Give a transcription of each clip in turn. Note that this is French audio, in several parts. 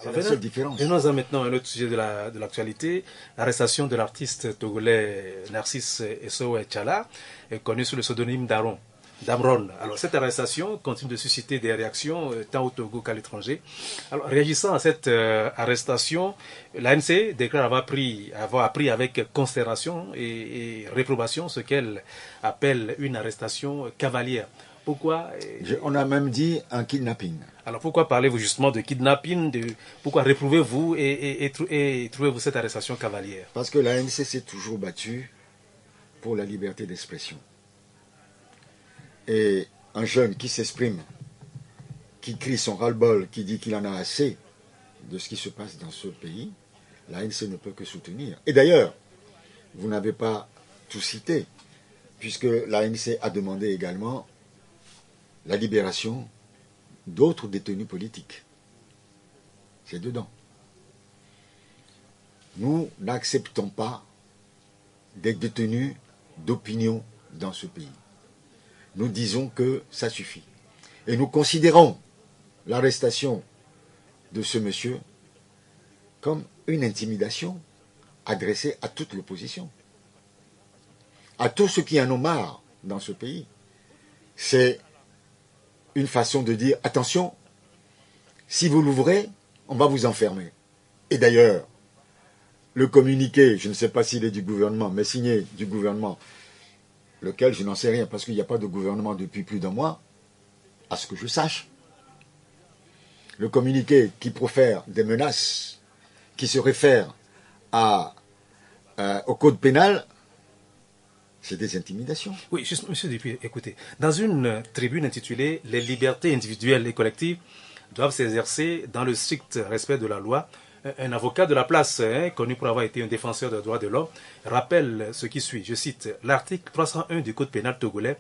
C'est la seule différence. Venons-en maintenant à un autre sujet de l'actualité. L'arrestation de l'artiste togolais Narcisse Essowe Tchala, connu sous le pseudonyme d'Amron. Alors cette arrestation continue de susciter des réactions tant au Togo qu'à l'étranger. Alors réagissant à cette arrestation, l'ANC déclare avoir appris avec considération et réprobation ce qu'elle appelle une arrestation cavalière. Pourquoi On a même dit un kidnapping. Alors pourquoi parlez-vous justement de kidnapping, pourquoi réprouvez-vous et trouvez-vous cette arrestation cavalière? Parce que l'ANC s'est toujours battue pour la liberté d'expression. Et un jeune qui s'exprime, qui crie son ras-le-bol, qui dit qu'il en a assez de ce qui se passe dans ce pays, l'ANC ne peut que soutenir. Et d'ailleurs, vous n'avez pas tout cité, puisque l'ANC a demandé également la libération d'autres détenus politiques. C'est dedans. Nous n'acceptons pas des détenus d'opinion dans ce pays. Nous disons que ça suffit. Et nous considérons l'arrestation de ce monsieur comme une intimidation adressée à toute l'opposition, à tous ceux qui en ont marre dans ce pays. C'est une façon de dire, attention, si vous l'ouvrez, on va vous enfermer. Et d'ailleurs, le communiqué, je ne sais pas s'il est du gouvernement, mais signé du gouvernement, lequel je n'en sais rien, parce qu'il n'y a pas de gouvernement depuis plus d'un mois, à ce que je sache. Le communiqué qui profère des menaces, qui se réfère au code pénal, c'est des intimidations. Oui, juste, monsieur Dupuis, écoutez, dans une tribune intitulée « Les libertés individuelles et collectives doivent s'exercer dans le strict respect de la loi », un avocat de la place, connu pour avoir été un défenseur des droits de l'homme, rappelle ce qui suit. Je cite, « L'article 301 du Code pénal togolais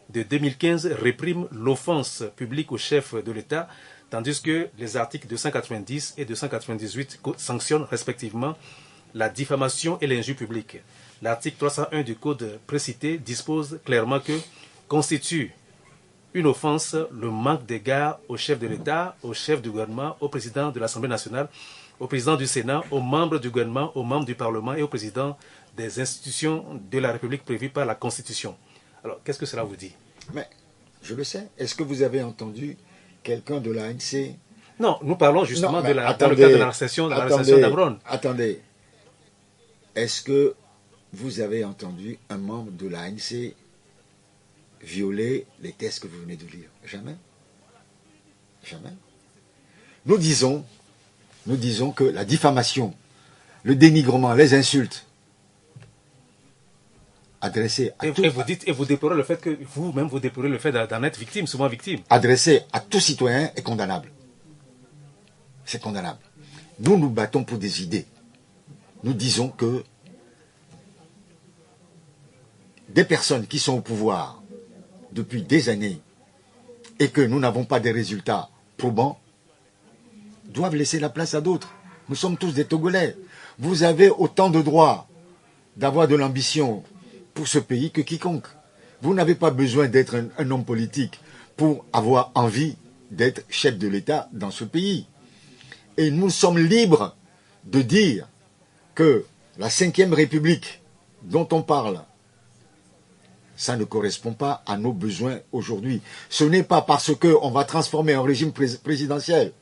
de 2015 réprime l'offense publique au chef de l'État, tandis que les articles 290 et 298 sanctionnent respectivement la diffamation et l'injure publique. L'article 301 du Code précité dispose clairement que constitue une offense le manque d'égard au chef de l'État, au chef du gouvernement, au président de l'Assemblée nationale, au président du Sénat, aux membres du gouvernement, aux membres du Parlement et au président des institutions de la République prévues par la Constitution. » Alors, qu'est-ce que cela vous dit? Mais, je le sais. Est-ce que vous avez entendu quelqu'un de l'ANC? Non, nous parlons justement dans le cadre de l'arrestation d'Amron. Attendez. Est-ce que vous avez entendu un membre de l'ANC violer les textes que vous venez de lire? Jamais. Jamais. Nous disons que la diffamation, le dénigrement, les insultes adressées à et vous déplorez le fait que vous-même vous déplorez le fait d'en être victime, souvent victime. Adressées à tout citoyen est condamnable. C'est condamnable. Nous nous battons pour des idées. Nous disons que des personnes qui sont au pouvoir depuis des années et que nous n'avons pas des résultats probants doivent laisser la place à d'autres. Nous sommes tous des Togolais. Vous avez autant de droits d'avoir de l'ambition pour ce pays que quiconque. Vous n'avez pas besoin d'être un homme politique pour avoir envie d'être chef de l'État dans ce pays. Et nous sommes libres de dire que la 5e République dont on parle, ça ne correspond pas à nos besoins aujourd'hui. Ce n'est pas parce qu'on va transformer un régime présidentiel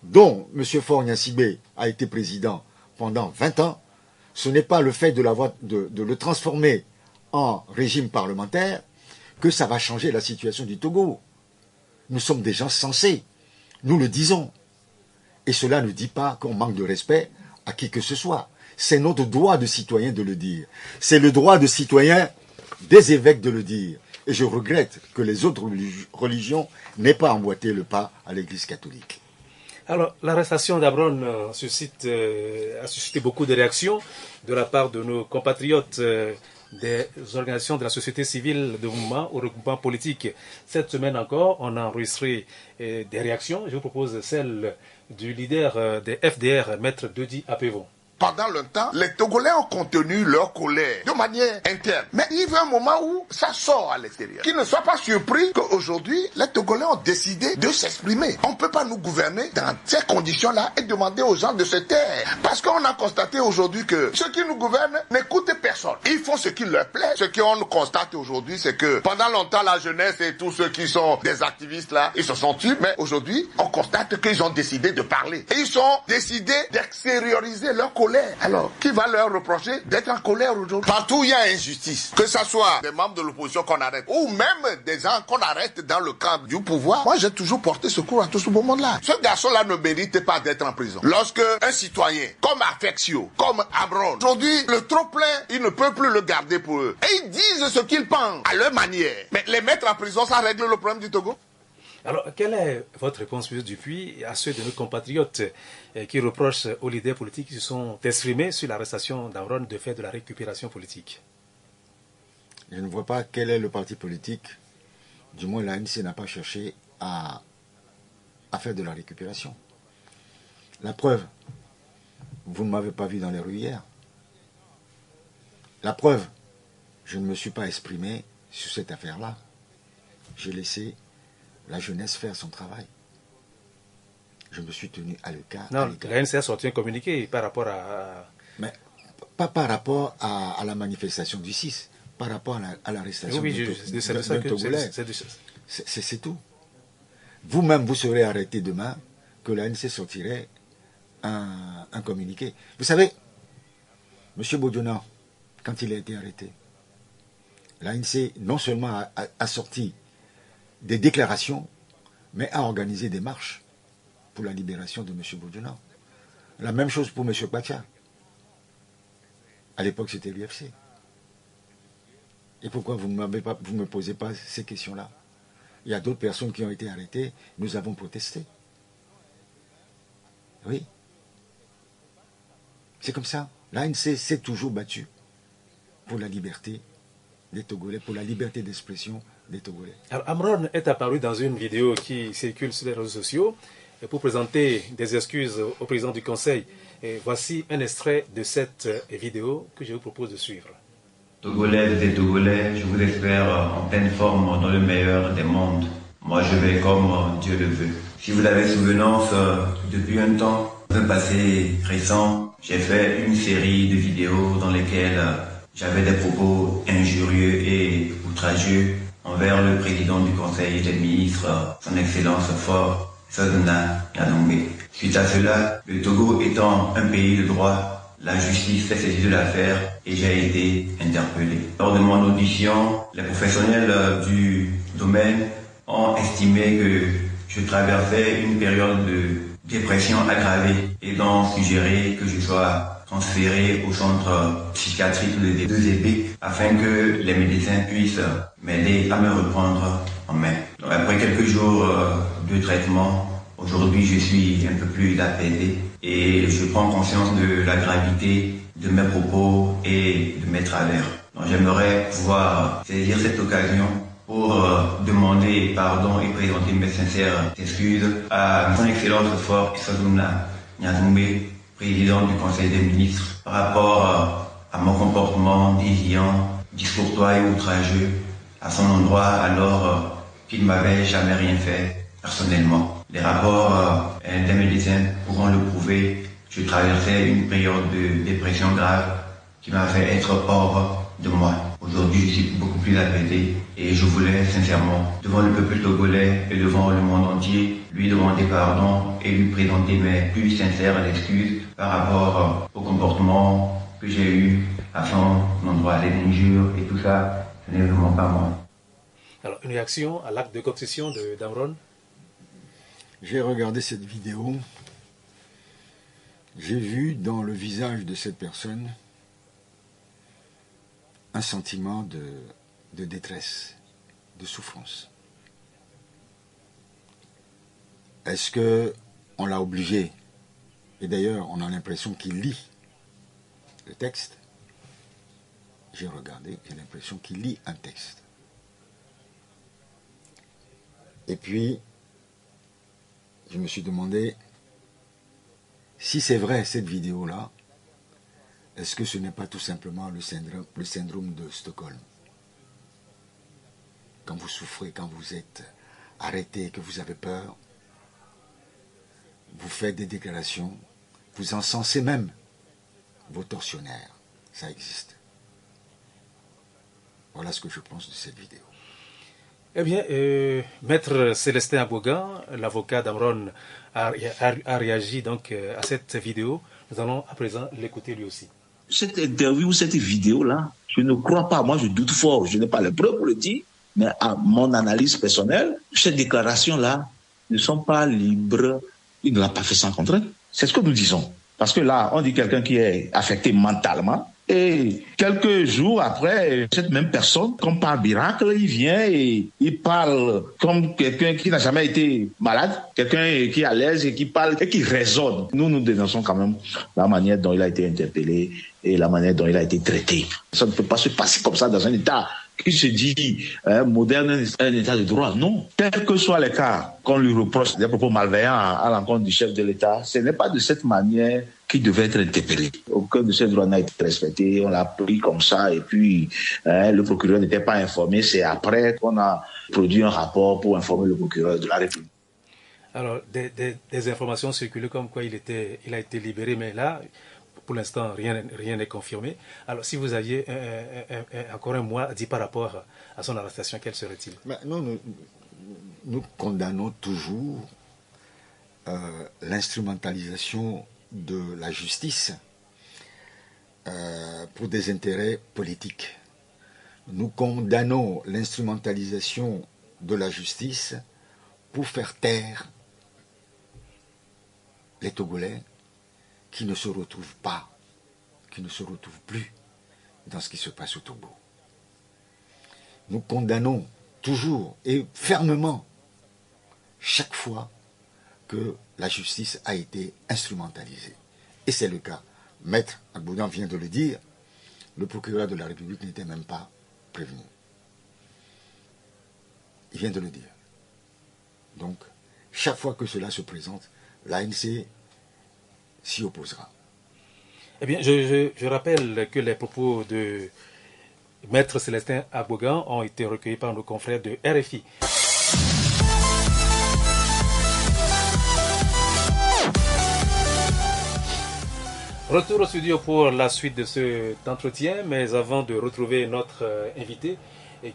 dont M. Faure Gnassingbé a été président pendant 20 ans, ce n'est pas le fait de le transformer en régime parlementaire que ça va changer la situation du Togo. Nous sommes des gens sensés, nous le disons. Et cela ne dit pas qu'on manque de respect à qui que ce soit. C'est notre droit de citoyen de le dire. C'est le droit de citoyen des évêques de le dire. Et je regrette que les autres religions n'aient pas emboîté le pas à l'Église catholique. Alors, l'arrestation d'Amron a suscité beaucoup de réactions de la part de nos compatriotes des organisations de la société civile, de mouvements ou regroupements politiques. Cette semaine encore, on a enregistré des réactions. Je vous propose celle du leader des FDR, Maître Dodi Apevon. pendant longtemps, les Togolais ont contenu leur colère de manière interne. Mais il y a un moment où ça sort à l'extérieur. Qu'ils ne soient pas surpris qu'aujourd'hui, les Togolais ont décidé de s'exprimer. On ne peut pas nous gouverner dans ces conditions-là et demander aux gens de se taire. Parce qu'on a constaté aujourd'hui que ceux qui nous gouvernent n'écoutent personne. Ils font ce qui leur plaît. Ce qu'on constate aujourd'hui, c'est que pendant longtemps, la jeunesse et tous ceux qui sont des activistes là, ils se sont tués. Mais aujourd'hui, on constate qu'ils ont décidé de parler. Et ils ont décidé d'extérioriser leur colère. Alors, qui va leur reprocher d'être en colère aujourd'hui? Partout où il y a injustice, que ce soit des membres de l'opposition qu'on arrête, ou même des gens qu'on arrête dans le camp du pouvoir, moi j'ai toujours porté secours à tout ce beau monde-là. Ce garçon-là ne mérite pas d'être en prison. Lorsque un citoyen, comme Affectio, comme Amron, aujourd'hui, le trop-plein, il ne peut plus le garder pour eux. Et ils disent ce qu'ils pensent, à leur manière. Mais les mettre en prison, ça règle le problème du Togo? Alors, quelle est votre réponse, M. Dupuis, à ceux de nos compatriotes qui reprochent aux leaders politiques qui se sont exprimés sur l'arrestation d'Amron de faire de la récupération politique? Je ne vois pas quel est le parti politique, du moins l'ANC n'a pas cherché à faire de la récupération. La preuve, vous ne m'avez pas vu dans les rues hier. La preuve, je ne me suis pas exprimé sur cette affaire-là. J'ai laissé la jeunesse faire son travail. Je me suis tenu à l'écart. Non, l'ANC a sorti un communiqué par rapport à... Mais pas par rapport à la manifestation du 6, par rapport à l'arrestation d'un Togolais. C'est tout. Vous-même, vous serez arrêté demain que l'ANC sortirait un communiqué. Vous savez, M. Bodjona, quand il a été arrêté, l'ANC non seulement a sorti des déclarations, mais a organisé des marches pour la libération de M. Bodjona. La même chose pour M. Kwacha. À l'époque, c'était l'UFC. Et pourquoi vous ne me posez pas ces questions-là? Il y a d'autres personnes qui ont été arrêtées. Nous avons protesté. Oui. C'est comme ça. L'ANC s'est toujours battu pour la liberté des Togolais, pour la liberté d'expression des Togolais. Alors, Amron est apparu dans une vidéo qui circule sur les réseaux sociaux pour présenter des excuses au président du Conseil. Et voici un extrait de cette vidéo que je vous propose de suivre. Togolaises et Togolais, je vous espère en pleine forme dans le meilleur des mondes. Moi, je vais comme Dieu le veut. Si vous avez souvenance, depuis un temps, dans un passé récent, j'ai fait une série de vidéos dans lesquelles j'avais des propos injurieux et outragieux envers le président du Conseil des ministres, son Excellence Faure Sozona Nyanombe. Suite à cela, le Togo étant un pays de droit, la justice s'est saisie de l'affaire et j'ai été interpellé. Lors de mon audition, les professionnels du domaine ont estimé que je traversais une période de dépression aggravée et ont suggéré que je sois transféré au centre psychiatrique de 2EB afin que les médecins puissent m'aider à me reprendre en main. Donc, après quelques jours de traitement, aujourd'hui je suis un peu plus apaisé et je prends conscience de la gravité de mes propos et de mes travers. Donc j'aimerais pouvoir saisir cette occasion pour demander pardon et présenter mes sincères excuses à son Excellence Faure Sozona Nyanombe, président du Conseil des ministres, par rapport à mon comportement déviant, discourtois et outrageux à son endroit alors qu'il ne m'avait jamais rien fait personnellement. Les rapports des médecins pourront le prouver. Je traversais une période de dépression grave qui m'a fait être hors de moi. Aujourd'hui, je suis beaucoup plus apaisé et je voulais sincèrement, devant le peuple togolais et devant le monde entier, lui demander pardon et lui présenter mes plus sincères excuses par rapport au comportement que j'ai eu à son endroit, les injures et tout ça, ce n'est vraiment pas moi. Alors, une réaction à l'acte de coercition d'Amron? J'ai regardé cette vidéo. J'ai vu dans le visage de cette personne un sentiment de détresse, de souffrance. Est-ce qu'on l'a obligé? Et d'ailleurs, on a l'impression qu'il lit le texte. J'ai regardé, j'ai l'impression qu'il lit un texte. Et puis, je me suis demandé, si c'est vrai cette vidéo-là, est-ce que ce n'est pas tout simplement le syndrome de Stockholm? Quand vous souffrez, quand vous êtes arrêté, que vous avez peur, vous faites des déclarations, vous encensez même vos tortionnaires. Ça existe. Voilà ce que je pense de cette vidéo. Eh bien, Maître Célestin Abogan, l'avocat d'Amron, a réagi donc à cette vidéo. Nous allons à présent l'écouter lui aussi. Cette interview, cette vidéo-là, je ne crois pas, moi je doute fort, je n'ai pas les preuves pour le dire, mais à mon analyse personnelle, ces déclarations-là ne sont pas libres, il ne l'a pas fait sans contrainte. C'est ce que nous disons. Parce que là, on dit quelqu'un qui est affecté mentalement, et quelques jours après, cette même personne, comme par miracle, il vient et il parle comme quelqu'un qui n'a jamais été malade, quelqu'un qui est à l'aise et qui parle et qui raisonne. Nous dénonçons quand même la manière dont il a été interpellé et la manière dont il a été traité. Ça ne peut pas se passer comme ça dans un État qui se dit moderne, un État de droit. Non. Quels que soient les cas qu'on lui reproche des propos malveillants à l'encontre du chef de l'État, ce n'est pas de cette manière qu'il devait être interpellé. Aucun de ces droits n'a été respecté, on l'a pris comme ça et puis le procureur n'était pas informé. C'est après qu'on a produit un rapport pour informer le procureur de la République. Alors, des informations circulaient comme quoi il a été libéré, mais là, pour l'instant, rien n'est confirmé. Alors, si vous aviez encore un mois dit par rapport à son arrestation, quel serait-il? Nous condamnons toujours l'instrumentalisation de la justice pour des intérêts politiques. Nous condamnons l'instrumentalisation de la justice pour faire taire les Togolais qui ne se retrouvent pas, qui ne se retrouvent plus dans ce qui se passe au Togo. Nous condamnons toujours et fermement chaque fois que la justice a été instrumentalisée. Et c'est le cas. Maître Abogan vient de le dire, le procureur de la République n'était même pas prévenu. Il vient de le dire. Donc, chaque fois que cela se présente, l'ANC s'y opposera. Eh bien, je rappelle que les propos de Maître Célestin Abogan ont été recueillis par nos confrères de RFI. Retour au studio pour la suite de cet entretien, mais avant de retrouver notre invité,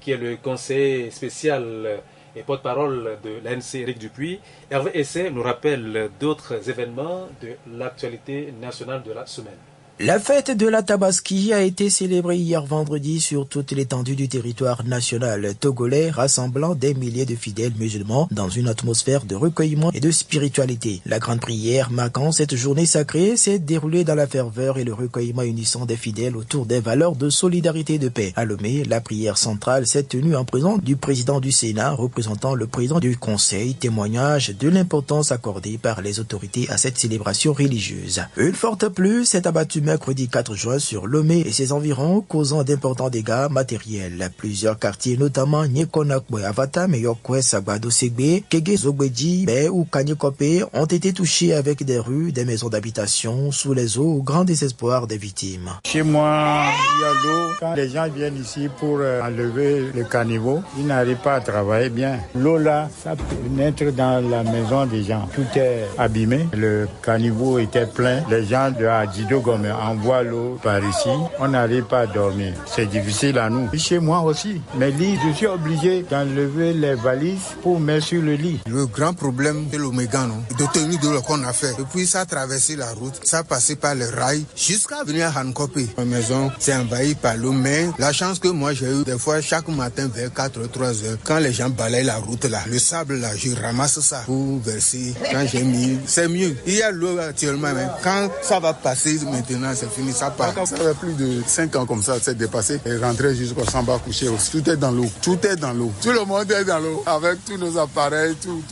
qui est le conseiller spécial et porte-parole de l'ANC Éric Dupuis, Hervé Essay nous rappelle d'autres événements de l'actualité nationale de la semaine. La fête de la Tabaski a été célébrée hier vendredi sur toute l'étendue du territoire national togolais, rassemblant des milliers de fidèles musulmans dans une atmosphère de recueillement et de spiritualité. La grande prière marquant cette journée sacrée s'est déroulée dans la ferveur et le recueillement unissant des fidèles autour des valeurs de solidarité et de paix. À Lomé, la prière centrale s'est tenue en présence du président du Sénat, représentant le président du Conseil, témoignage de l'importance accordée par les autorités à cette célébration religieuse. Une forte pluie s'est abattue mercredi 4 juin sur Lomé et ses environs, causant d'importants dégâts matériels. Plusieurs quartiers, notamment Nyekonakwe, Avata, Meyokwe, Sagbado, Segbe, Kege, Zogbeji, Bé ou Kanyekope, ont été touchés avec des rues, des maisons d'habitation sous les eaux au grand désespoir des victimes. Chez moi, il y a l'eau. Quand les gens viennent ici pour enlever le caniveau, ils n'arrivent pas à travailler bien. L'eau là, ça pénètre dans la maison des gens. Tout est abîmé. Le caniveau était plein. Les gens de Adjido Gome envoient l'eau par ici. On n'arrive pas à dormir. C'est difficile à nous. Chez moi aussi. Mes lits, je suis obligé d'enlever les valises pour mettre sur le lit. Le grand problème, c'est l'Omega, non? De tenue de l'eau qu'on a fait. Depuis, ça a traversé la route. Ça a passé par les rails jusqu'à venir à Hankope. Ma maison s'est envahie par l'eau. Mais la chance que moi j'ai eu, des fois, chaque matin vers 4h, 3h, quand les gens balayent la route là, le sable là, je ramasse ça pour verser. Quand j'ai mis, c'est mieux. Il y a l'eau actuellement, mais quand ça va passer maintenant, c'est fini, ça part. Ça fait plus de 5 ans comme ça, c'est dépassé. Et rentrer jusqu'au Samba coucher aussi. Tout est dans l'eau. Tout est dans l'eau. Tout le monde est dans l'eau. Avec tous nos appareils, tout.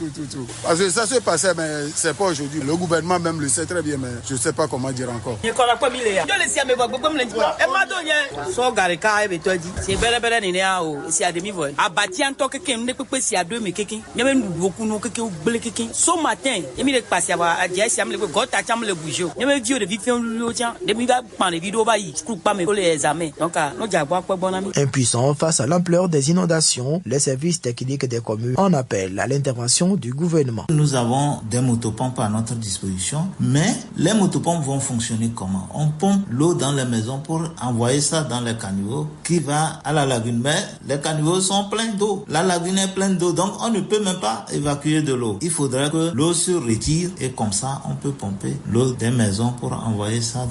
Parce que ça se passait, mais c'est pas aujourd'hui. Le gouvernement même le sait très bien, mais je sais pas comment dire encore. Ce matin, Impuissants face à l'ampleur des inondations, les services techniques des communes en appellent à l'intervention du gouvernement. Nous avons des motopompes à notre disposition, mais les motopompes vont fonctionner comment? On pompe l'eau dans les maisons pour envoyer ça dans les caniveaux qui va à la lagune. Mais les caniveaux sont pleins d'eau. La lagune est pleine d'eau, donc on ne peut même pas évacuer de l'eau. Il faudrait que l'eau se retire et comme ça, on peut pomper l'eau des maisons pour envoyer ça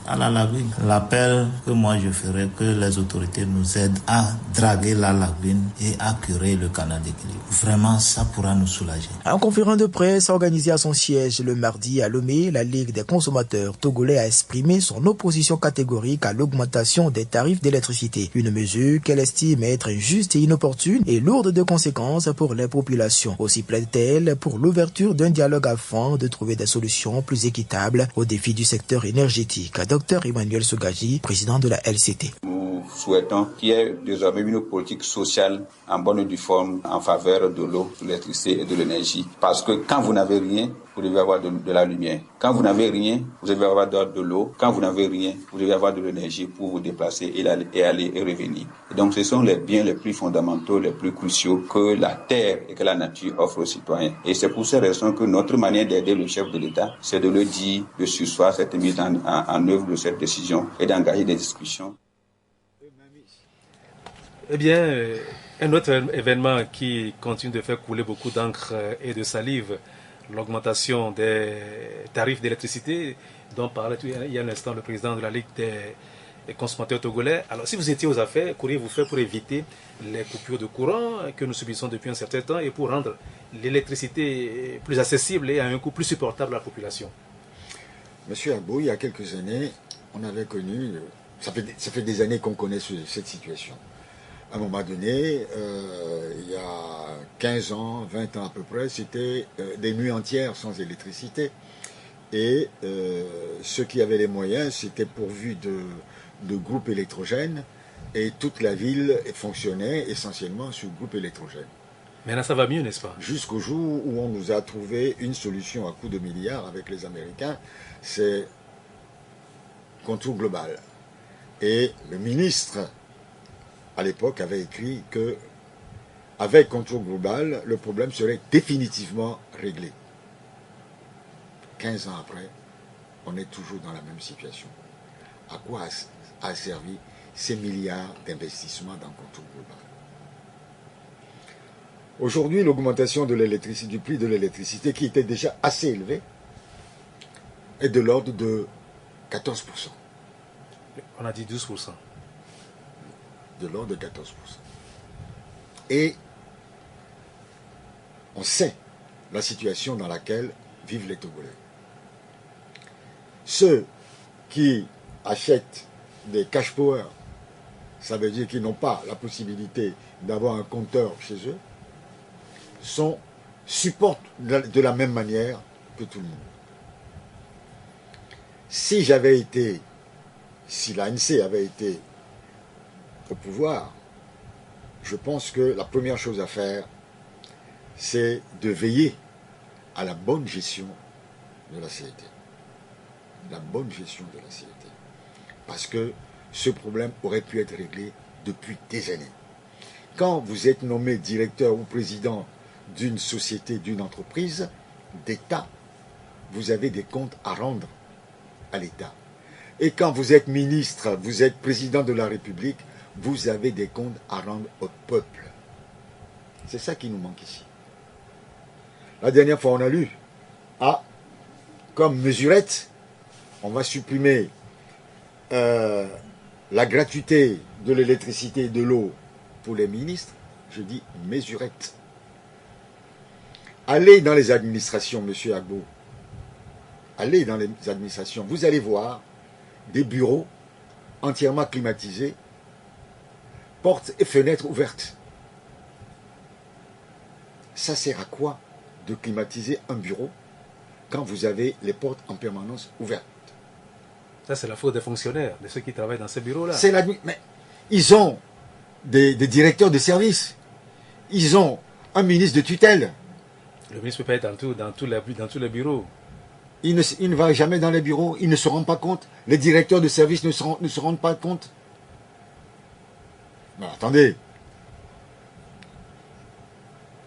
à la lagune. L'appel que moi je ferais, que les autorités nous aident à draguer la lagune et à curer le canal d'équilibre. Vraiment, ça pourra nous soulager. En conférence de presse organisée à son siège le mardi à Lomé, la Ligue des consommateurs togolais a exprimé son opposition catégorique à l'augmentation des tarifs d'électricité. Une mesure qu'elle estime être injuste et inopportune et lourde de conséquences pour les populations. Aussi plaide-t-elle pour l'ouverture d'un dialogue afin de trouver des solutions plus équitables aux défis du secteur énergétique. Dr Emmanuel Sogaji, président de la LCT. Nous souhaitons qu'il y ait désormais une politique sociale en bonne et due forme en faveur de l'eau, de l'électricité et de l'énergie. Parce que quand vous n'avez rien, vous devez avoir de la lumière. Quand vous n'avez rien, vous devez avoir de l'eau. Quand vous n'avez rien, vous devez avoir de l'énergie pour vous déplacer et aller et revenir. Et donc ce sont les biens les plus fondamentaux, les plus cruciaux que la terre et que la nature offrent aux citoyens. Et c'est pour ces raisons que notre manière d'aider le chef de l'État, c'est de le dire, de surseoir cette mise en œuvre de cette décision et d'engager des discussions. Eh bien, un autre événement qui continue de faire couler beaucoup d'encre et de salive, l'augmentation des tarifs d'électricité dont parlait il y a un instant le président de la Ligue des consommateurs togolais. Alors, si vous étiez aux affaires, qu'auriez-vous fait pour éviter les coupures de courant que nous subissons depuis un certain temps et pour rendre l'électricéité plus accessible et à un coût plus supportable à la population? Monsieur Agbo, il y a quelques années, on avait connu, ça fait des années qu'on connaît cette situation. À un moment donné, il y a 15 ans, 20 ans à peu près, c'était des nuits entières sans électricité. Et ceux qui avaient les moyens, c'était pourvu de groupes électrogènes. Et toute la ville fonctionnait essentiellement sur groupe électrogène. Maintenant, ça va mieux, n'est-ce pas? Jusqu'au jour où on nous a trouvé une solution à coût de milliards avec les Américains, c'est contour global. Et le ministre à l'époque, avait écrit que, avec contour global, le problème serait définitivement réglé. 15 ans après, on est toujours dans la même situation. À quoi a servi ces milliards d'investissements dans contour global? Aujourd'hui, l'augmentation de l'électricité, du prix de l'électricité, qui était déjà assez élevé, est de l'ordre de 14%. On a dit 12%. De l'ordre de 14%. Et on sait la situation dans laquelle vivent les Togolais. Ceux qui achètent des cash power, ça veut dire qu'ils n'ont pas la possibilité d'avoir un compteur chez eux, supportent de la même manière que tout le monde. Si l'ANC avait été au pouvoir, je pense que la première chose à faire, c'est de veiller à la bonne gestion de la CET. La bonne gestion de la CET. Parce que ce problème aurait pu être réglé depuis des années. Quand vous êtes nommé directeur ou président d'une société, d'une entreprise d'État, vous avez des comptes à rendre à l'État. Et quand vous êtes ministre, vous êtes président de la République, vous avez des comptes à rendre au peuple. C'est ça qui nous manque ici. La dernière fois, on a lu, comme mesurette, on va supprimer la gratuité de l'électricité et de l'eau pour les ministres. Je dis mesurette. Allez dans les administrations, monsieur Agbo. Allez dans les administrations. Vous allez voir des bureaux entièrement climatisés, portes et fenêtres ouvertes. Ça sert à quoi de climatiser un bureau quand vous avez les portes en permanence ouvertes? Ça, c'est la faute des fonctionnaires, de ceux qui travaillent dans ces bureaux-là. C'est la nuit. Mais ils ont des directeurs de service. Ils ont un ministre de tutelle. Le ministre ne peut pas être dans tous les bureaux. Il ne va jamais dans les bureaux, il ne se rend pas compte. Les directeurs de service ne se rendent pas compte. Mais attendez.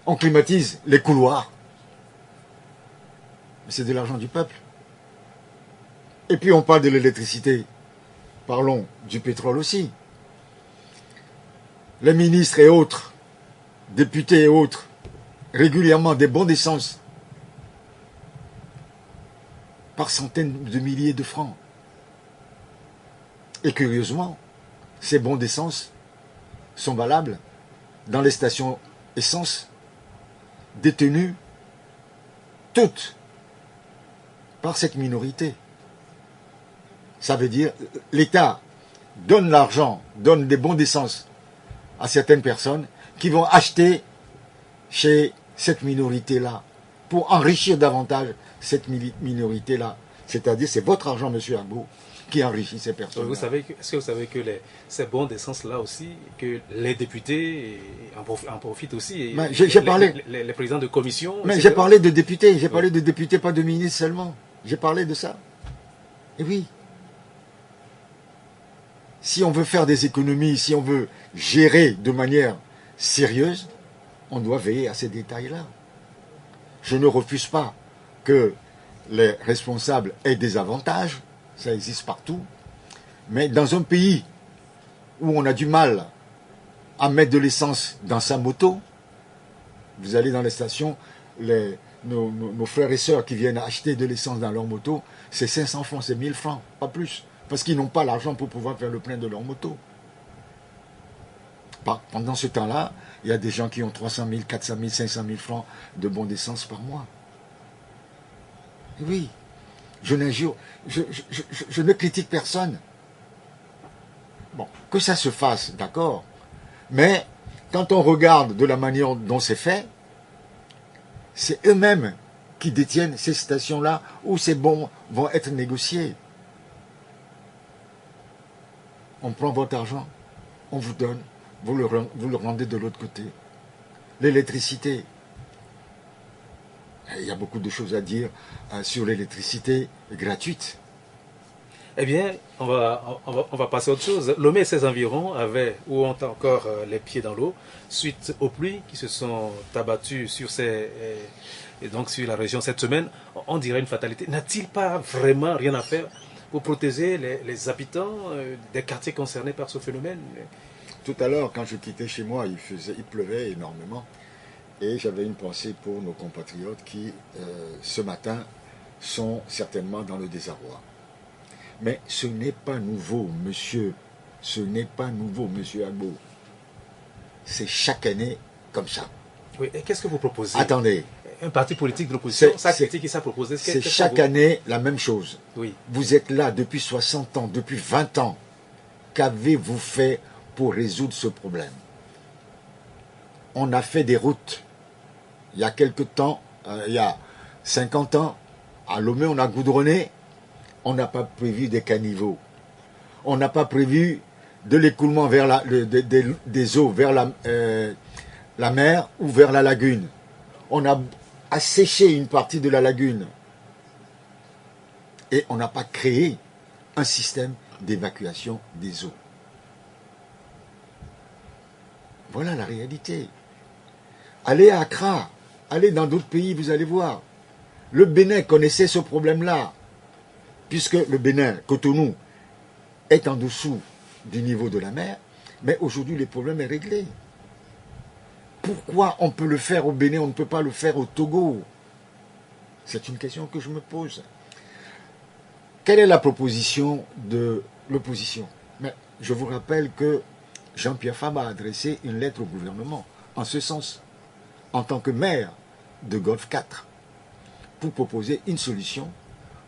On climatise les couloirs. Mais c'est de l'argent du peuple. Et puis on parle de l'électricité. Parlons du pétrole aussi. Les ministres et autres, députés et autres, régulièrement des bons d'essence par centaines de milliers de francs. Et curieusement, ces bons d'essence sont valables dans les stations essence détenues toutes par cette minorité. Ça veut dire l'État donne l'argent, donne des bons d'essence à certaines personnes qui vont acheter chez cette minorité-là pour enrichir davantage cette minorité-là. C'est-à-dire, c'est votre argent, monsieur Agbo, qui enrichit ces personnes. Est-ce que vous savez que ces bons d'essence-là aussi, que les députés en profitent aussi, j'ai parlé, les présidents de commission. Mais j'ai parlé de députés, pas de ministres seulement. J'ai parlé de ça. Et oui. Si on veut faire des économies, si on veut gérer de manière sérieuse, on doit veiller à ces détails-là. Je ne refuse pas que les responsables aient des avantages, ça existe partout, mais dans un pays où on a du mal à mettre de l'essence dans sa moto, vous allez dans les stations, nos frères et sœurs qui viennent acheter de l'essence dans leur moto, c'est 500 francs, c'est 1000 francs, pas plus. Parce qu'ils n'ont pas l'argent pour pouvoir faire le plein de leur moto. Pendant ce temps-là, il y a des gens qui ont 300 000, 400 000, 500 000 francs de bons d'essence par mois. Et oui, je n'injure, je ne critique personne. Bon, que ça se fasse, d'accord. Mais quand on regarde de la manière dont c'est fait, c'est eux-mêmes qui détiennent ces stations-là où ces bons vont être négociés. On prend votre argent, on vous donne, vous le rendez de l'autre côté. L'électricité. Il y a beaucoup de choses à dire sur l'électricité gratuite. Eh bien, on va passer à autre chose. Lomé et ses environs avaient ou ont encore les pieds dans l'eau suite aux pluies qui se sont abattues sur et donc sur la région cette semaine. On dirait une fatalité. N'a-t-il pas vraiment rien à faire pour protéger les habitants des quartiers concernés par ce phénomène? Tout à l'heure, quand je quittais chez moi, il pleuvait énormément. Et j'avais une pensée pour nos compatriotes qui, ce matin, sont certainement dans le désarroi. Mais ce n'est pas nouveau, monsieur. Ce n'est pas nouveau, monsieur Agbo. C'est chaque année comme ça. Oui, et qu'est-ce que vous proposez? Attendez. Un parti politique de l'opposition, ça critique et ça propose. C'est chaque année la même chose. Oui. Vous êtes là depuis 60 ans, depuis 20 ans. Qu'avez-vous fait pour résoudre ce problème? On a fait des routes. Il y a quelque temps, il y a 50 ans, à Lomé, on a goudronné. On n'a pas prévu des caniveaux. On n'a pas prévu de l'écoulement vers des eaux vers la mer ou vers la lagune. On a asséché une partie de la lagune. Et on n'a pas créé un système d'évacuation des eaux. Voilà la réalité. Allez à Accra, allez dans d'autres pays, vous allez voir. Le Bénin connaissait ce problème-là, puisque le Bénin, Cotonou, est en dessous du niveau de la mer, mais aujourd'hui le problème est réglé. Pourquoi on peut le faire au Bénin, on ne peut pas le faire au Togo? C'est une question que je me pose. Quelle est la proposition de l'opposition? Mais je vous rappelle que Jean-Pierre Fabre a adressé une lettre au gouvernement, en ce sens, en tant que maire de Golfe 4, pour proposer une solution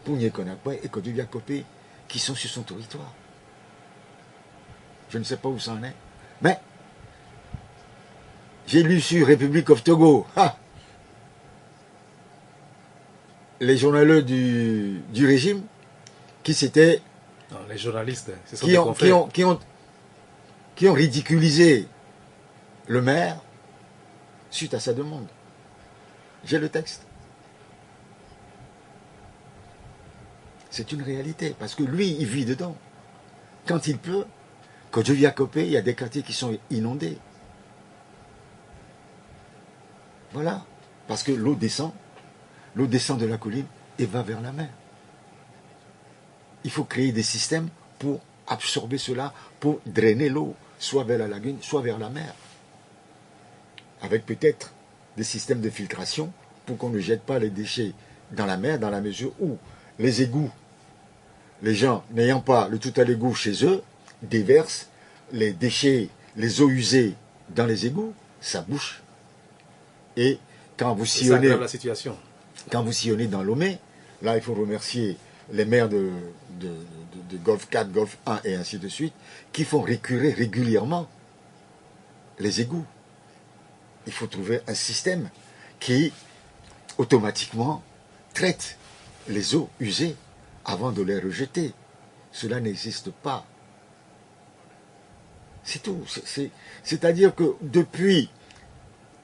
pour Niékonakwe et Kodouya-Kopé, qui sont sur son territoire. Je ne sais pas où ça en est, mais j'ai lu sur Republic of Togo, les journaleux du régime, qui s'étaient... Les journalistes, ce sont des confrères. Qui ont ridiculisé le maire suite à sa demande. J'ai le texte. C'est une réalité, parce que lui, il vit dedans. Quand il pleut, quand je viens à Copé, il y a des quartiers qui sont inondés. Voilà, parce que l'eau descend de la colline et va vers la mer. Il faut créer des systèmes pour absorber cela, pour drainer l'eau, soit vers la lagune, soit vers la mer. Avec peut-être des systèmes de filtration pour qu'on ne jette pas les déchets dans la mer, dans la mesure où les égouts, les gens n'ayant pas le tout à l'égout chez eux, déversent les déchets, les eaux usées dans les égouts, ça bouche. Et quand vous sillonnez, la situation. Quand vous sillonnez dans Lomé, là il faut remercier les maires de Golfe 4, Golfe 1 et ainsi de suite, qui font récurer régulièrement les égouts. Il faut trouver un système qui automatiquement traite les eaux usées avant de les rejeter. Cela n'existe pas. C'est tout. C'est-à-dire que depuis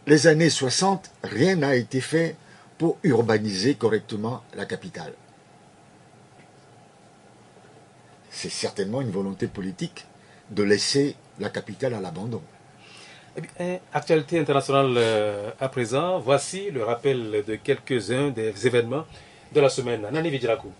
les années 60, rien n'a été fait pour urbaniser correctement la capitale. C'est certainement une volonté politique de laisser la capitale à l'abandon. Eh bien, actualité internationale à présent, voici le rappel de quelques-uns des événements de la semaine. Nani Vidjirakou.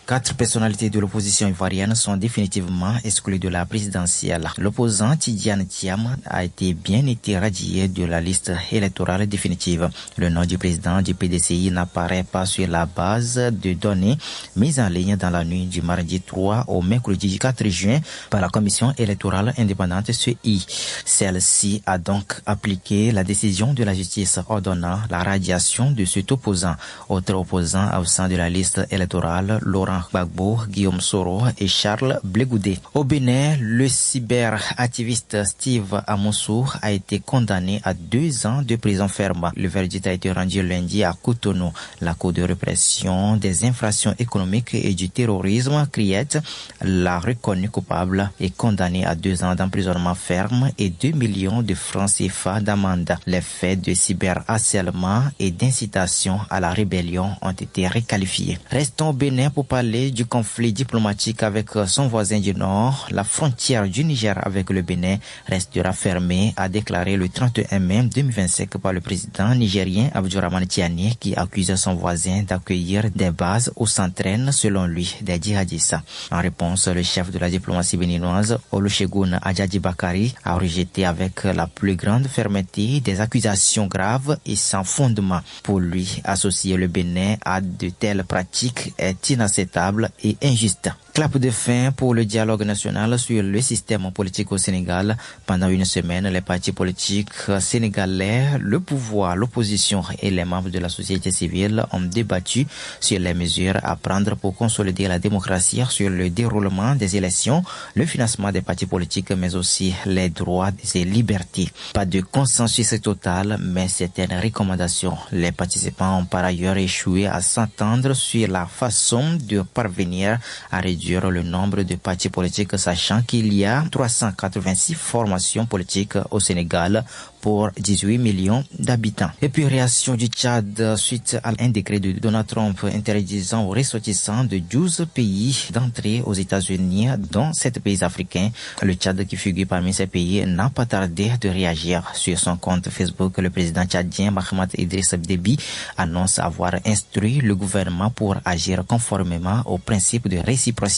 4 personnalités de l'opposition ivoirienne sont définitivement exclues de la présidentielle. L'opposant Tidiane Thiam a bien été radié de la liste électorale définitive. Le nom du président du PDCI n'apparaît pas sur la base de données mises en ligne dans la nuit du mardi 3 au mercredi 4 juin par la commission électorale indépendante CEI. Celle-ci a donc appliqué la décision de la justice ordonnant la radiation de cet opposant. Autre opposant au sein de la liste électorale, Laurent Gbagbo, Guillaume Soro et Charles Blegoudé. Au Bénin, le cyberactiviste Steve Amoussou a été condamné à 2 ans de prison ferme. Le verdict a été rendu lundi à Cotonou. La Cour de répression des infractions économiques et du terrorisme, CRIET, l'a reconnu coupable et condamné à 2 ans d'emprisonnement ferme et 2 millions de francs CFA d'amende. Les faits de cyberharcèlement et d'incitation à la rébellion ont été requalifiés. Restons au Bénin pour parler du conflit diplomatique avec son voisin du Nord. La frontière du Niger avec le Bénin restera fermée, a déclaré le 31 mai 2025 par le président nigérien Abdourahmane Tiani, qui accuse son voisin d'accueillir des bases où s'entraînent, selon lui, des djihadistes. En réponse, le chef de la diplomatie béninoise, Olusegun Adjadji Bakari, a rejeté avec la plus grande fermeté des accusations graves et sans fondement. Pour lui, associer le Bénin à de telles pratiques est inacceptable et injuste. Clap de fin pour le dialogue national sur le système politique au Sénégal. Pendant une semaine, les partis politiques sénégalais, le pouvoir, l'opposition et les membres de la société civile ont débattu sur les mesures à prendre pour consolider la démocratie, sur le déroulement des élections, le financement des partis politiques, mais aussi les droits et libertés. Pas de consensus total, mais certaines recommandations. Les participants ont par ailleurs échoué à s'entendre sur la façon de parvenir à réduire le nombre de partis politiques, sachant qu'il y a 386 formations politiques au Sénégal pour 18 millions d'habitants. Et puis réaction du Tchad suite à un décret de Donald Trump interdisant aux ressortissants de 12 pays d'entrer aux États-Unis, dont 7 pays africains. Le Tchad, qui figure parmi ces pays, n'a pas tardé de réagir. Sur son compte Facebook, le président tchadien Mahamat Idriss Déby annonce avoir instruit le gouvernement pour agir conformément aux principes de réciprocité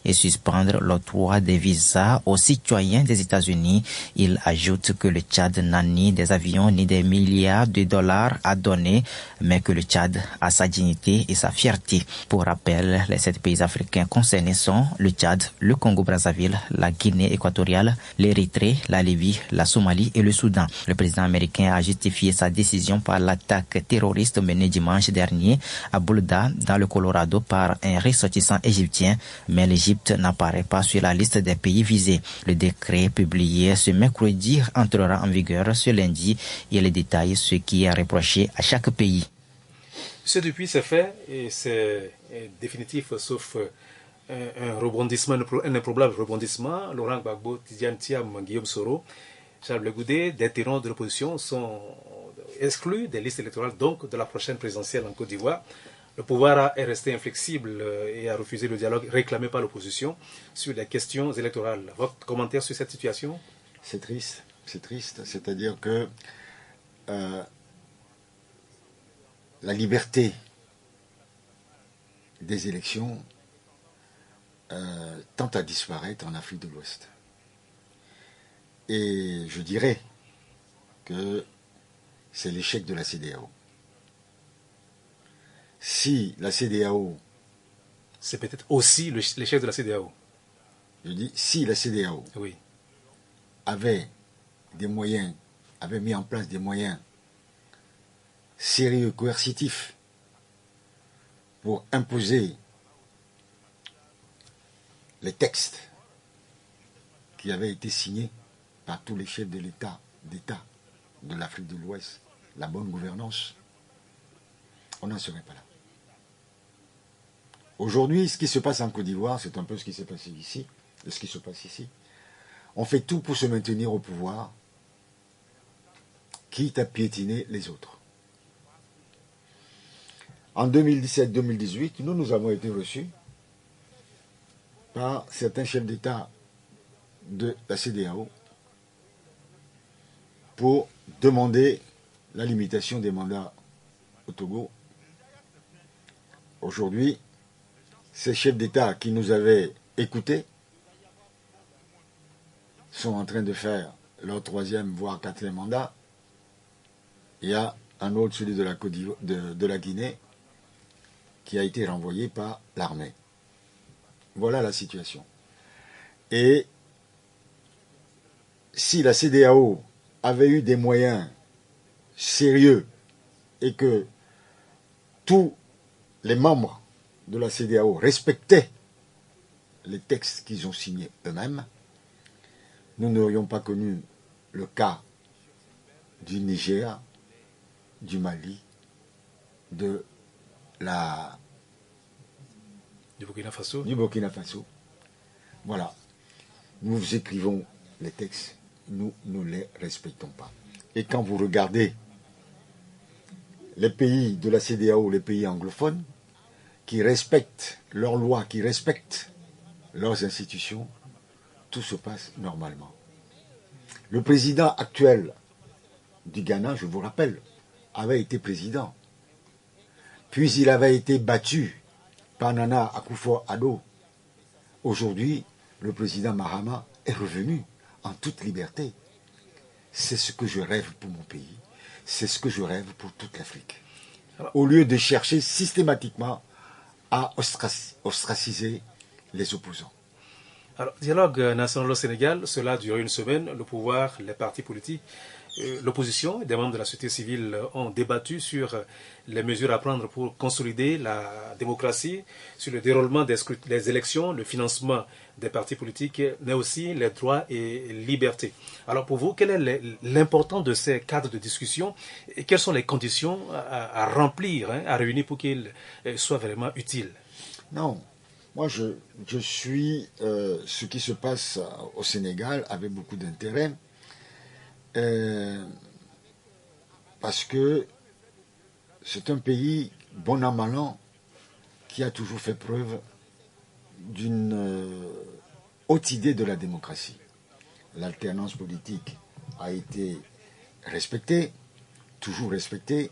et suspendre l'octroi des visas aux citoyens des États-Unis. Il ajoute que le Tchad n'a ni des avions ni des milliards de dollars à donner, mais que le Tchad a sa dignité et sa fierté. Pour rappel, les 7 pays africains concernés sont le Tchad, le Congo-Brazzaville, la Guinée équatoriale, l'Érythrée, la Libye, la Somalie et le Soudan. Le président américain a justifié sa décision par l'attaque terroriste menée dimanche dernier à Boulda, dans le Colorado, par un ressortissant égyptien, mais l'Égypte n'apparaît pas sur la liste des pays visés. Le décret publié ce mercredi entrera en vigueur ce lundi et les détails ce qui est reproché à chaque pays. Ce depuis c'est fait et c'est définitif, sauf un rebondissement, un improbable rebondissement. Laurent Gbagbo, Tidiane Thiam, Guillaume Soro, Charles Blegoudé, des tyrans de l'opposition sont exclus des listes électorales donc de la prochaine présidentielle en Côte d'Ivoire. Le pouvoir est resté inflexible et a refusé le dialogue réclamé par l'opposition sur les questions électorales. Votre commentaire sur cette situation? C'est triste, c'est-à-dire que la liberté des élections tend à disparaître en Afrique de l'Ouest. Et je dirais que c'est l'échec de la CEDEAO. Si la CEDEAO... C'est peut-être aussi l'échec de la CEDEAO. Je dis, si la CEDEAO oui. avait mis en place des moyens sérieux, coercitifs, pour imposer les textes qui avaient été signés par tous les chefs de d'État de l'Afrique de l'Ouest, la bonne gouvernance, on n'en serait pas là. Aujourd'hui, ce qui se passe en Côte d'Ivoire, c'est un peu ce qui s'est passé ici, et ce qui se passe ici. On fait tout pour se maintenir au pouvoir, quitte à piétiner les autres. En 2017-2018, nous avons été reçus par certains chefs d'État de la CEDEAO pour demander la limitation des mandats au Togo. Aujourd'hui, ces chefs d'État qui nous avaient écoutés sont en train de faire leur 3e, voire 4e mandat. Il y a un autre, celui de la Côte d'Ivoire, de la Guinée, qui a été renvoyé par l'armée. Voilà la situation. Et si la CEDEAO avait eu des moyens sérieux et que tous les membres de la CEDEAO respectaient les textes qu'ils ont signés eux-mêmes, nous n'aurions pas connu le cas du Niger, du Mali, du Burkina Faso. Voilà. Nous écrivons les textes, nous ne les respectons pas. Et quand vous regardez les pays de la CEDEAO, les pays anglophones, qui respectent leurs lois, qui respectent leurs institutions, tout se passe normalement. Le président actuel du Ghana, je vous rappelle, avait été président. Puis il avait été battu par Nana Akufo-Addo. Aujourd'hui, le président Mahama est revenu en toute liberté. C'est ce que je rêve pour mon pays. C'est ce que je rêve pour toute l'Afrique. Au lieu de chercher systématiquement à ostraciser les opposants. Alors, dialogue national au Sénégal, cela a duré une semaine. Le pouvoir, les partis politiques, l'opposition et des membres de la société civile ont débattu sur les mesures à prendre pour consolider la démocratie, sur le déroulement des élections, le financement des partis politiques, mais aussi les droits et libertés. Alors pour vous, quel est l'importance de ces cadres de discussion et quelles sont les conditions à remplir, à réunir pour qu'ils soient vraiment utiles? Non, moi je suis ce qui se passe au Sénégal avec beaucoup d'intérêt. Parce que c'est un pays, bon an mal an, qui a toujours fait preuve d'une haute idée de la démocratie. L'alternance politique a été respectée, toujours respectée.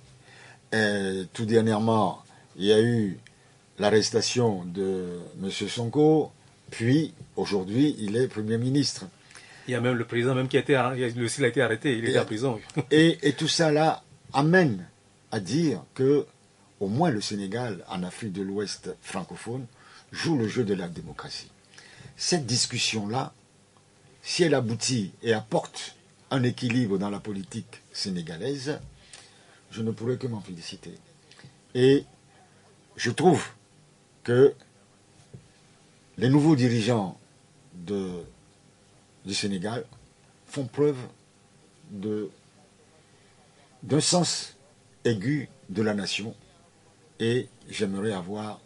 Tout dernièrement, il y a eu l'arrestation de M. Sonko, puis aujourd'hui, il est Premier ministre. Il y a même le président même qui a été arrêté, il était en prison. Et tout ça là amène à dire que au moins le Sénégal, en Afrique de l'Ouest francophone, joue le jeu de la démocratie. Cette discussion-là, si elle aboutit et apporte un équilibre dans la politique sénégalaise, je ne pourrais que m'en féliciter. Et je trouve que les nouveaux dirigeants du Sénégal font preuve d'un sens aigu de la nation et j'aimerais avoir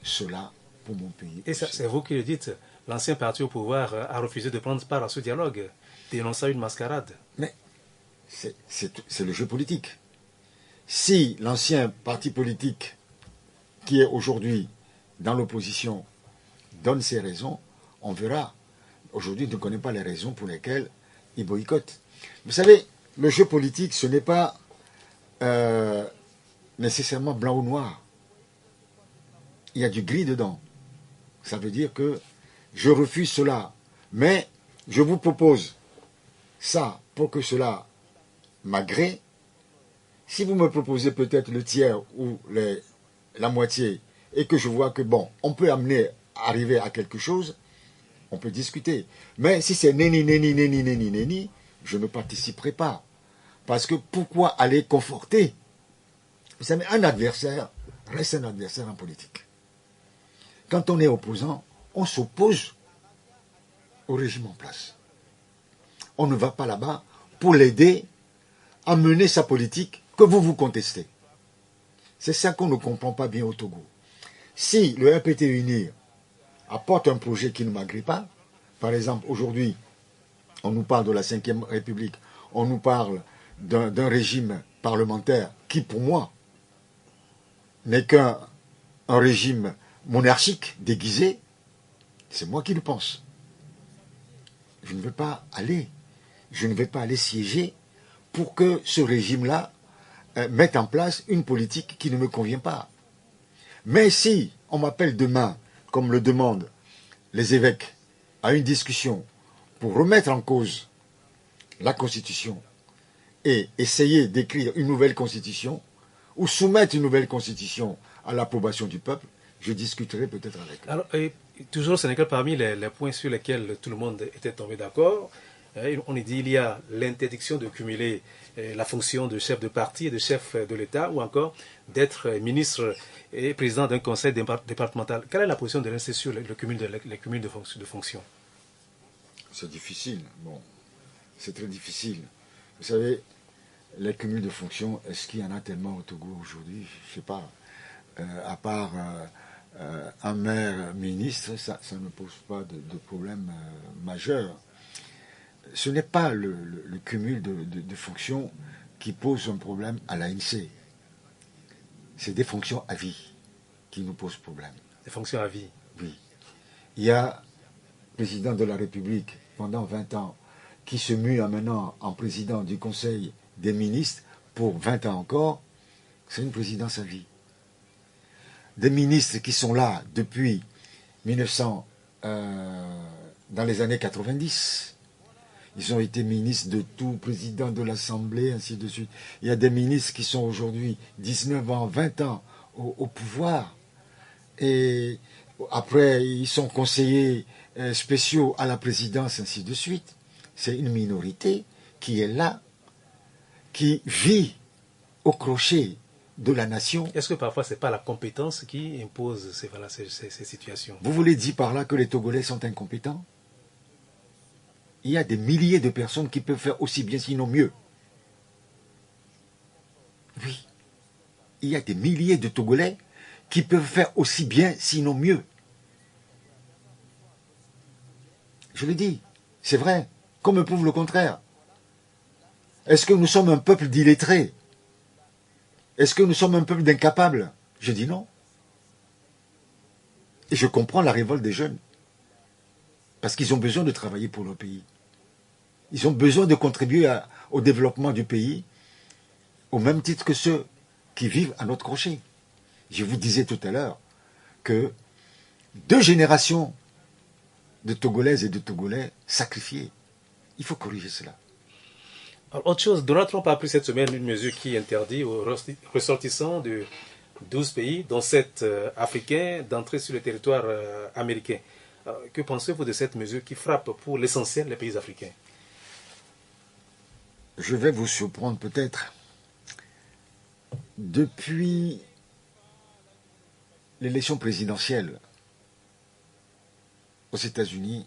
cela pour mon pays. Et c'est vous qui le dites, l'ancien parti au pouvoir a refusé de prendre part à ce dialogue, dénonçant une mascarade. Mais c'est le jeu politique. Si l'ancien parti politique qui est aujourd'hui dans l'opposition, donne ses raisons, on verra. Aujourd'hui, je ne connais pas les raisons pour lesquelles il boycotte. Vous savez, le jeu politique, ce n'est pas nécessairement blanc ou noir. Il y a du gris dedans. Ça veut dire que je refuse cela, mais je vous propose ça pour que cela m'agrée. Si vous me proposez peut-être le tiers ou la moitié et que je vois que bon, on peut arriver à quelque chose, on peut discuter. Mais si c'est néni, je ne participerai pas. Parce que pourquoi aller conforter? Vous savez, un adversaire reste un adversaire en politique. Quand on est opposant, on s'oppose au régime en place. On ne va pas là-bas pour l'aider à mener sa politique que vous contestez. C'est ça qu'on ne comprend pas bien au Togo. Si le RPT Unir apporte un projet qui ne m'agrée pas, par exemple, aujourd'hui, on nous parle de la 5e République, on nous parle d'un régime parlementaire qui, pour moi, n'est qu'un régime monarchique déguisé, c'est moi qui le pense. Je ne vais pas aller siéger pour que ce régime-là mette en place une politique qui ne me convient pas. Mais si on m'appelle demain, comme le demandent les évêques, à une discussion pour remettre en cause la Constitution et essayer d'écrire une nouvelle Constitution ou soumettre une nouvelle Constitution à l'approbation du peuple, je discuterai peut-être avec eux. Alors, toujours au Sénégal, parmi les points sur lesquels tout le monde était tombé d'accord, on dit qu'il y a l'interdiction de cumuler la fonction de chef de parti et de chef de l'État, ou encore d'être ministre et président d'un conseil départemental. Quelle est la position de l'INSEE sur le cumul de fonctions? C'est difficile. Bon, c'est très difficile. Vous savez, les cumuls de fonctions, est-ce qu'il y en a tellement au Togo aujourd'hui? Je ne sais pas. À part un maire ministre, ça ne pose pas de problème majeur. Ce n'est pas le cumul de fonctions qui pose un problème à l'ANC. C'est des fonctions à vie qui nous posent problème. Des fonctions à vie? Oui. Il y a le président de la République pendant 20 ans qui se mue maintenant en président du Conseil des ministres pour 20 ans encore. C'est une présidence à vie. Des ministres qui sont là depuis 1900, dans les années 90. Ils ont été ministres de tout, président de l'Assemblée, ainsi de suite. Il y a des ministres qui sont aujourd'hui 19 ans, 20 ans au pouvoir. Et après, ils sont conseillers spéciaux à la présidence, ainsi de suite. C'est une minorité qui est là, qui vit au crochet de la nation. Est-ce que parfois ce n'est pas la compétence qui impose ces situations? Vous voulez dire par là que les Togolais sont incompétents? Il y a des milliers de personnes qui peuvent faire aussi bien, sinon mieux. Oui. Il y a des milliers de Togolais qui peuvent faire aussi bien, sinon mieux. Je le dis, c'est vrai. Qu'on me prouve le contraire. Est-ce que nous sommes un peuple d'illettrés? Est-ce que nous sommes un peuple d'incapables? Je dis non. Et je comprends la révolte des jeunes. Parce qu'ils ont besoin de travailler pour leur pays. Ils ont besoin de contribuer au développement du pays au même titre que ceux qui vivent à notre crochet. Je vous disais tout à l'heure que 2 générations de Togolaises et de Togolais sacrifiés. Il faut corriger cela. Alors, autre chose, Donald Trump a pris cette semaine une mesure qui interdit aux ressortissants de 12 pays, dont 7 africains, d'entrer sur le territoire américain. Alors, que pensez-vous de cette mesure qui frappe pour l'essentiel les pays africains? Je vais vous surprendre peut-être. Depuis l'élection présidentielle aux États-Unis,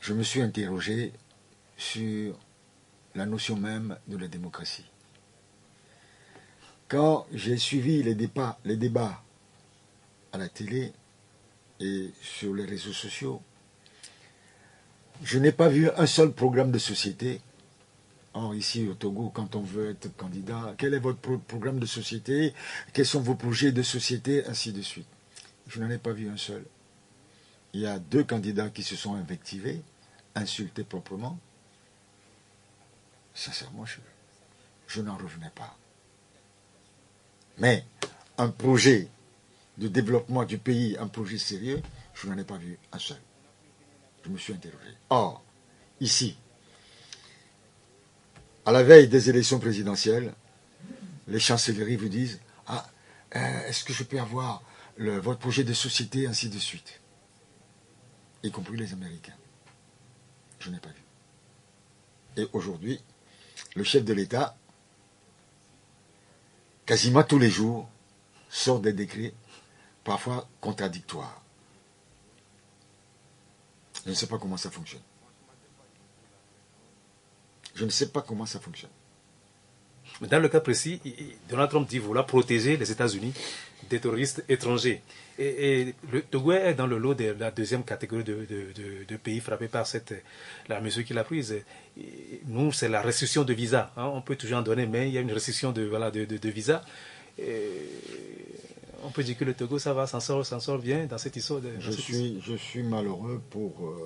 je me suis interrogé sur la notion même de la démocratie. Quand j'ai suivi les débats à la télé et sur les réseaux sociaux, je n'ai pas vu un seul programme de société Or, ici au Togo, quand on veut être candidat, quel est votre programme de société? Quels sont vos projets de société? Ainsi de suite. Je n'en ai pas vu un seul. Il y a 2 candidats qui se sont invectivés, insultés proprement. Sincèrement, je n'en revenais pas. Mais un projet de développement du pays, un projet sérieux, je n'en ai pas vu un seul. Je me suis interrogé. Or, ici, à la veille des élections présidentielles, les chancelleries vous disent « Ah, est-ce que je peux avoir votre projet de société ?» ainsi de suite. Y compris les Américains. Je n'ai pas vu. Et aujourd'hui, le chef de l'État, quasiment tous les jours, sort des décrets, parfois contradictoires. Je ne sais pas comment ça fonctionne. Je ne sais pas comment ça fonctionne. Mais dans le cas précis, Donald Trump dit vouloir protéger les États-Unis des terroristes étrangers. Et le Togo est dans le lot de la 2e catégorie de pays frappés par la mesure qu'il a prise. Et nous, c'est la restriction de visa. Hein. On peut toujours en donner, mais il y a une restriction de visa. Et on peut dire que le Togo, ça va, s'en sort bien dans cette histoire. Je suis malheureux pour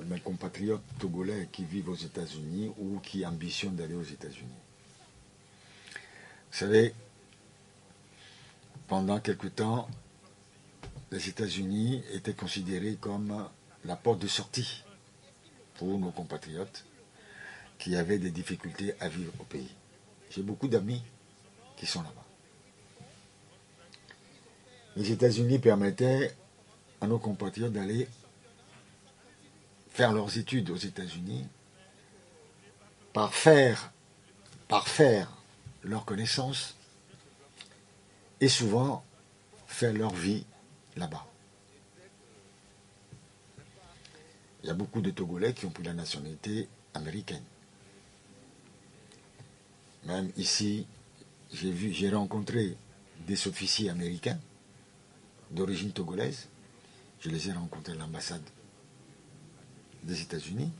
mes compatriotes togolais qui vivent aux États-Unis ou qui ambitionnent d'aller aux États-Unis. Vous savez, pendant quelque temps, les États-Unis étaient considérés comme la porte de sortie pour nos compatriotes qui avaient des difficultés à vivre au pays. J'ai beaucoup d'amis qui sont là-bas. Les États-Unis permettaient à nos compatriotes d'aller faire leurs études aux États-Unis, par faire leurs connaissances et souvent faire leur vie là-bas. Il y a beaucoup de Togolais qui ont pris la nationalité américaine. Même ici, j'ai rencontré des officiers américains d'origine togolaise. Je les ai rencontrés à l'ambassade des États-Unis.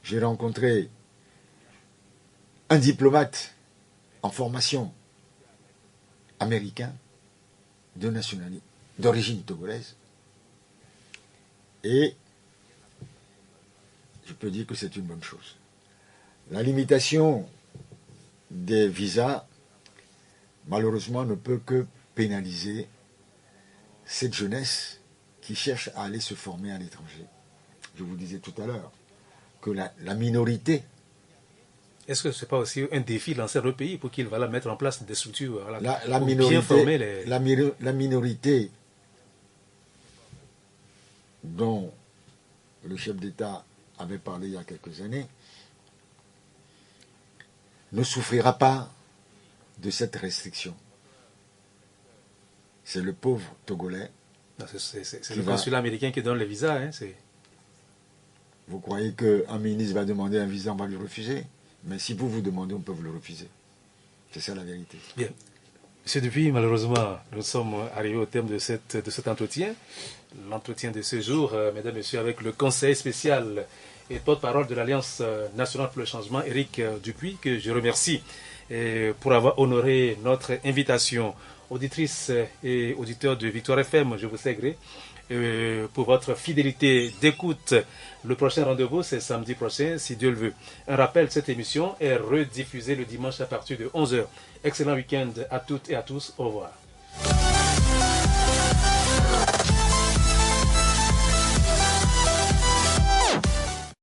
J'ai rencontré un diplomate en formation américain de nationalité, d'origine togolaise. Et je peux dire que c'est une bonne chose. La limitation des visas, malheureusement, ne peut que pénaliser cette jeunesse qui cherche à aller se former à l'étranger. Je vous disais tout à l'heure que la minorité... Est-ce que ce n'est pas aussi un défi lancé à notre pays pour qu'il va mettre en place des structures pour bien former les... La minorité dont le chef d'État avait parlé il y a quelques années ne souffrira pas de cette restriction. C'est le pauvre Togolais. C'est le consulat américain qui donne les visas. Hein, vous croyez qu'un ministre va demander un visa, on va lui refuser? Mais si vous demandez, on peut vous le refuser. C'est ça la vérité. Bien. Monsieur Dupuis, malheureusement, nous sommes arrivés au terme de cet entretien. L'entretien de ce jour, mesdames et messieurs, avec le conseiller spécial et porte-parole de l'Alliance nationale pour le changement, Éric Dupuis, que je remercie pour avoir honoré notre invitation. Auditrices et auditeurs de Victoire FM, je vous sais gré pour votre fidélité d'écoute. Le prochain rendez-vous, c'est samedi prochain, si Dieu le veut. Un rappel, cette émission est rediffusée le dimanche à partir de 11h. Excellent week-end à toutes et à tous. Au revoir.